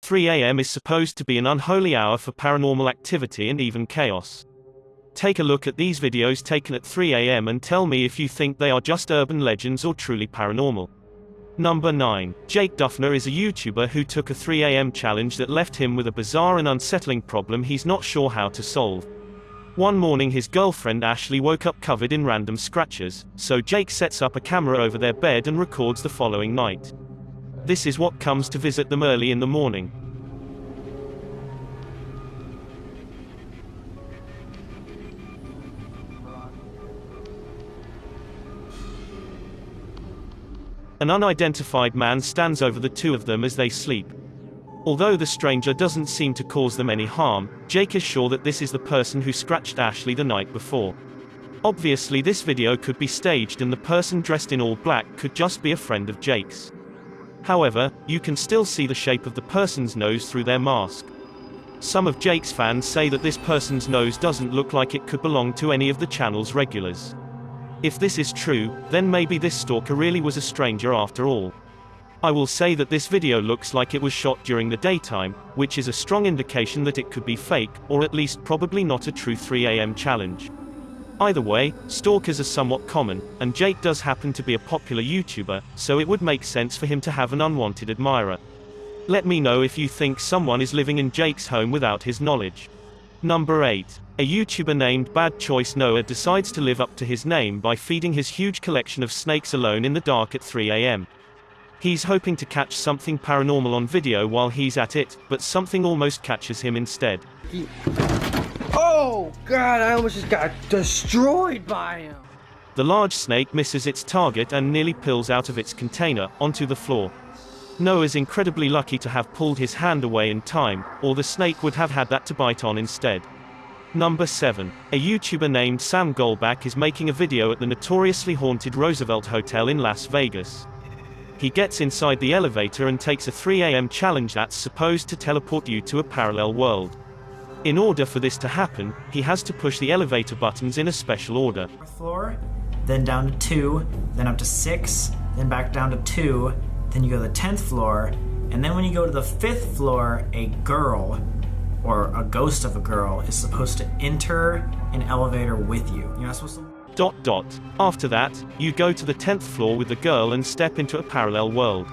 3 a.m. is supposed to be an unholy hour for paranormal activity and even chaos. Take a look at these videos taken at 3 a.m. and tell me if you think they are just urban legends or truly paranormal. Number 9. Jake Duffner is a YouTuber who took a 3 a.m. challenge that left him with a bizarre and unsettling problem he's not sure how to solve. One morning his girlfriend Ashley woke up covered in random scratches, so Jake sets up a camera over their bed and records the following night. This is what comes to visit them early in the morning. An unidentified man stands over the two of them as they sleep. Although the stranger doesn't seem to cause them any harm, Jake is sure that this is the person who scratched Ashley the night before. Obviously this video could be staged and the person dressed in all black could just be a friend of Jake's. However, you can still see the shape of the person's nose through their mask. Some of Jake's fans say that this person's nose doesn't look like it could belong to any of the channel's regulars. If this is true, then maybe this stalker really was a stranger after all. I will say that this video looks like it was shot during the daytime, which is a strong indication that it could be fake, or at least probably not a true 3 a.m. challenge. Either way, stalkers are somewhat common, and Jake does happen to be a popular YouTuber, so it would make sense for him to have an unwanted admirer. Let me know if you think someone is living in Jake's home without his knowledge. Number 8. A YouTuber named Bad Choice Noah decides to live up to his name by feeding his huge collection of snakes alone in the dark at 3 a.m. He's hoping to catch something paranormal on video while he's at it, but something almost catches him instead. Oh god, I almost just got destroyed by him. The large snake misses its target and nearly peels out of its container, onto the floor. Noah's incredibly lucky to have pulled his hand away in time, or the snake would have had that to bite on instead. Number 7. A YouTuber named Sam Goldback is making a video at the notoriously haunted Roosevelt Hotel in Las Vegas. He gets inside the elevator and takes a 3 a.m. challenge that's supposed to teleport you to a parallel world. In order for this to happen, he has to push the elevator buttons in a special order. Floor, then down to 2, then up to 6, then back down to 2, then you go to the 10th floor, and then when you go to the 5th floor, a girl, or a ghost of a girl, is supposed to enter an elevator with you. You're not supposed to... After that, you go to the 10th floor with the girl and step into a parallel world.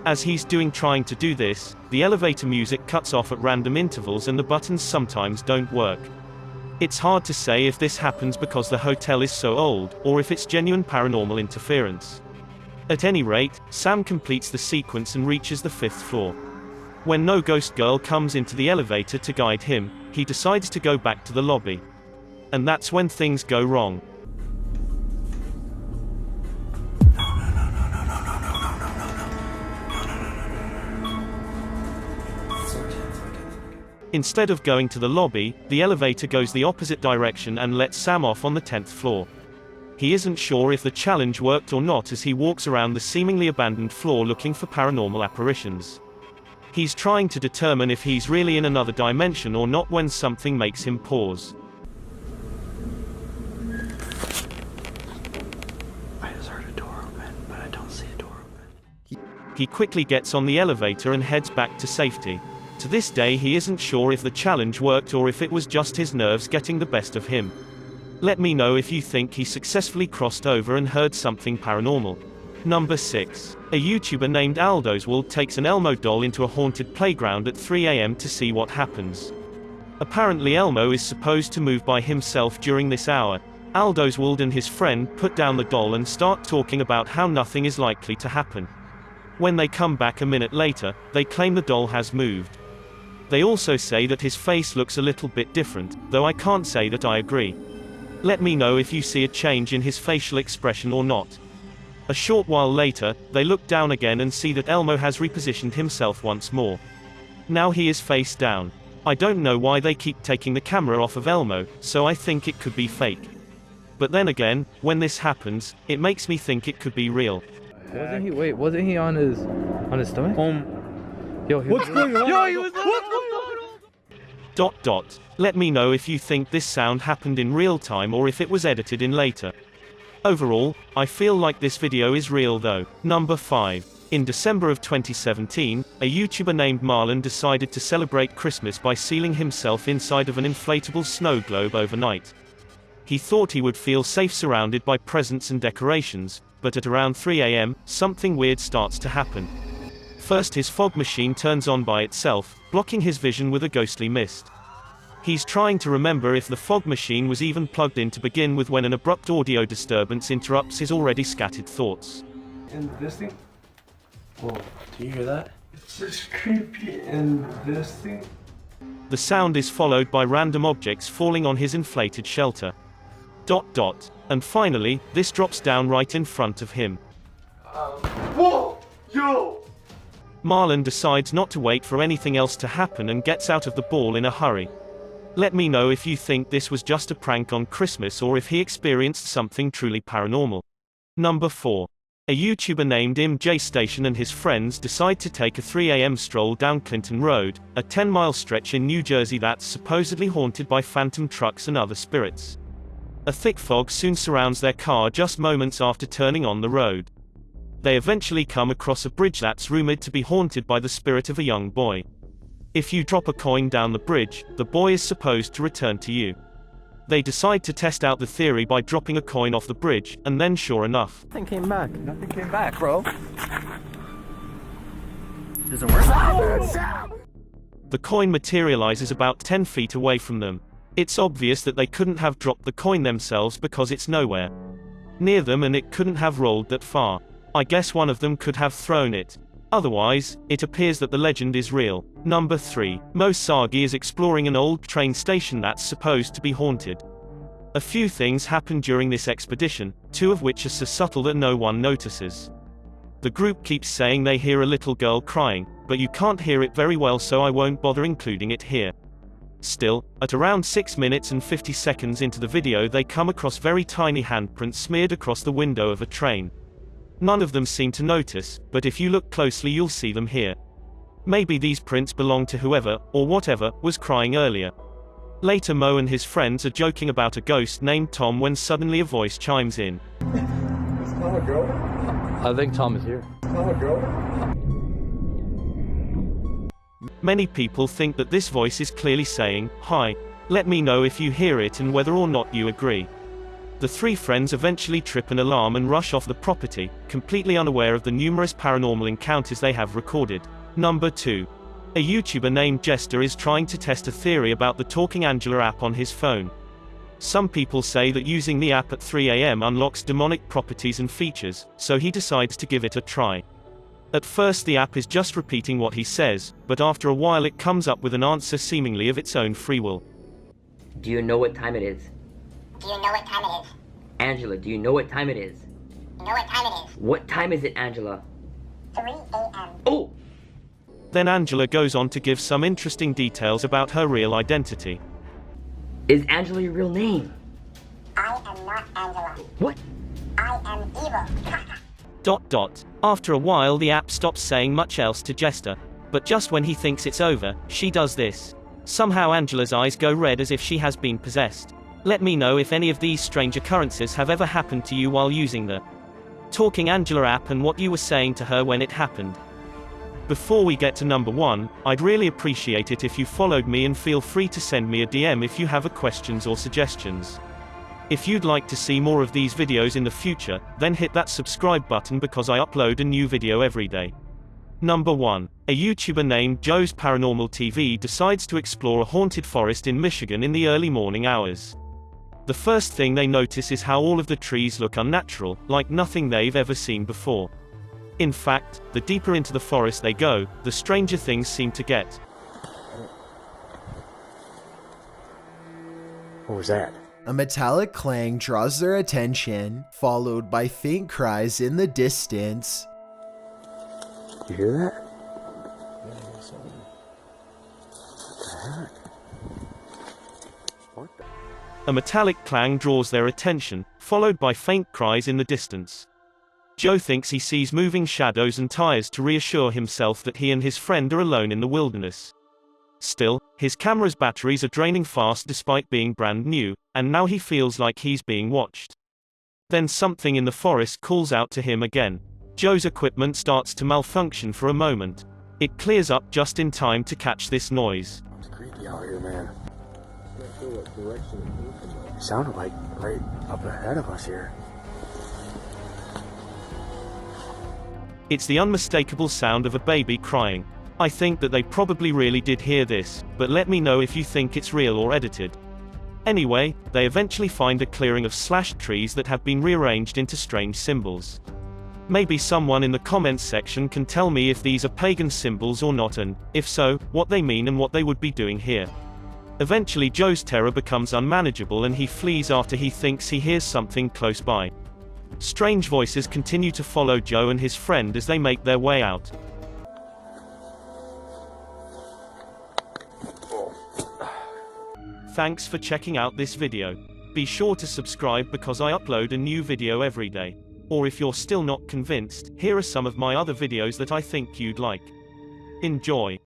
As he's trying to do this, the elevator music cuts off at random intervals and the buttons sometimes don't work. It's hard to say if this happens because the hotel is so old, or if it's genuine paranormal interference. At any rate, Sam completes the sequence and reaches the 5th floor. When no ghost girl comes into the elevator to guide him, he decides to go back to the lobby. And that's when things go wrong. Instead of going to the lobby, the elevator goes the opposite direction and lets Sam off on the 10th floor. He isn't sure if the challenge worked or not as he walks around the seemingly abandoned floor looking for paranormal apparitions. He's trying to determine if he's really in another dimension or not when something makes him pause. I just heard a door open, but I don't see a door open. He quickly gets on the elevator and heads back to safety. To this day he isn't sure if the challenge worked or if it was just his nerves getting the best of him. Let me know if you think he successfully crossed over and heard something paranormal. Number 6. A YouTuber named Aldoswald takes an Elmo doll into a haunted playground at 3 a.m. to see what happens. Apparently Elmo is supposed to move by himself during this hour. Aldoswald and his friend put down the doll and start talking about how nothing is likely to happen. When they come back a minute later, they claim the doll has moved. They also say that his face looks a little bit different, though I can't say that I agree. Let me know if you see a change in his facial expression or not. A short while later, they look down again and see that Elmo has repositioned himself once more. Now he is face down. I don't know why they keep taking the camera off of Elmo, so I think it could be fake. But then again, when this happens, it makes me think it could be real. Wasn't he on his stomach? What's going on? Yo, he was Let me know if you think this sound happened in real time or if it was edited in later. Overall, I feel like this video is real though. Number 5. In December of 2017, a YouTuber named Marlon decided to celebrate Christmas by sealing himself inside of an inflatable snow globe overnight. He thought he would feel safe surrounded by presents and decorations, but at around 3 a.m., something weird starts to happen. First, his fog machine turns on by itself, blocking his vision with a ghostly mist. He's trying to remember if the fog machine was even plugged in to begin with when an abrupt audio disturbance interrupts his already scattered thoughts. And this thing? Whoa, do you hear that? It's just creepy. And this thing? The sound is followed by random objects falling on his inflated shelter. ... And finally, this drops down right in front of him. Whoa! Yo! Marlon decides not to wait for anything else to happen and gets out of the ball in a hurry. Let me know if you think this was just a prank on Christmas or if he experienced something truly paranormal. Number 4. A YouTuber named MJ Station and his friends decide to take a 3 a.m. stroll down Clinton Road, a 10-mile stretch in New Jersey that's supposedly haunted by phantom trucks and other spirits. A thick fog soon surrounds their car just moments after turning on the road. They eventually come across a bridge that's rumored to be haunted by the spirit of a young boy. If you drop a coin down the bridge, the boy is supposed to return to you. They decide to test out the theory by dropping a coin off the bridge, and then sure enough, Nothing came back. Nothing came back, bro. Does it work? the coin materializes about 10 feet away from them. It's obvious that they couldn't have dropped the coin themselves because it's nowhere near them and it couldn't have rolled that far. I guess one of them could have thrown it. Otherwise, it appears that the legend is real. Number 3. Most Scariest is exploring an old train station that's supposed to be haunted. A few things happen during this expedition, two of which are so subtle that no one notices. The group keeps saying they hear a little girl crying, but you can't hear it very well, so I won't bother including it here. Still, at around 6 minutes and 50 seconds into the video, they come across very tiny handprints smeared across the window of a train. None of them seem to notice, but if you look closely you'll see them here. Maybe these prints belong to whoever, or whatever, was crying earlier. Later Mo and his friends are joking about a ghost named Tom when suddenly a voice chimes in. Is Tom a girl? I think Tom is here. Tom a girl? Many people think that this voice is clearly saying, "Hi. Let me know if you hear it and whether or not you agree." The three friends eventually trip an alarm and rush off the property, completely unaware of the numerous paranormal encounters they have recorded. Number 2. A YouTuber named Jester is trying to test a theory about the Talking Angela app on his phone. Some people say that using the app at 3 a.m. unlocks demonic properties and features, so he decides to give it a try. At first the app is just repeating what he says, but after a while it comes up with an answer seemingly of its own free will. Do you know what time it is? Do you know what time it is? Angela, do you know what time it is? You know what time it is? What time is it, Angela? 3 a.m. Oh! Then Angela goes on to give some interesting details about her real identity. Is Angela your real name? I am not Angela. What? I am evil. ... After a while the app stops saying much else to Jester. But just when he thinks it's over, she does this. Somehow Angela's eyes go red as if she has been possessed. Let me know if any of these strange occurrences have ever happened to you while using the Talking Angela app and what you were saying to her when it happened. Before we get to number 1, I'd really appreciate it if you followed me, and feel free to send me a DM if you have questions or suggestions. If you'd like to see more of these videos in the future, then hit that subscribe button because I upload a new video every day. Number 1. A YouTuber named Joe's Paranormal TV decides to explore a haunted forest in Michigan in the early morning hours. The first thing they notice is how all of the trees look unnatural, like nothing they've ever seen before. In fact, the deeper into the forest they go, the stranger things seem to get. What was that? A metallic clang draws their attention, followed by faint cries in the distance. You hear that? What the? A metallic clang draws their attention, followed by faint cries in the distance. Joe thinks he sees moving shadows and tires to reassure himself that he and his friend are alone in the wilderness. Still, his camera's batteries are draining fast despite being brand new, and now he feels like he's being watched. Then something in the forest calls out to him again. Joe's equipment starts to malfunction for a moment. It clears up just in time to catch this noise. It's creepy out here, man. Not sure what direction it came from, though. It sounded like right up ahead of us here. It's the unmistakable sound of a baby crying. I think that they probably really did hear this, but let me know if you think it's real or edited. Anyway, they eventually find a clearing of slashed trees that have been rearranged into strange symbols. Maybe someone in the comments section can tell me if these are pagan symbols or not, and, if so, what they mean and what they would be doing here. Eventually Joe's terror becomes unmanageable and he flees after he thinks he hears something close by. Strange voices continue to follow Joe and his friend as they make their way out. Thanks for checking out this video. Be sure to subscribe because I upload a new video every day. Or if you're still not convinced, here are some of my other videos that I think you'd like. Enjoy.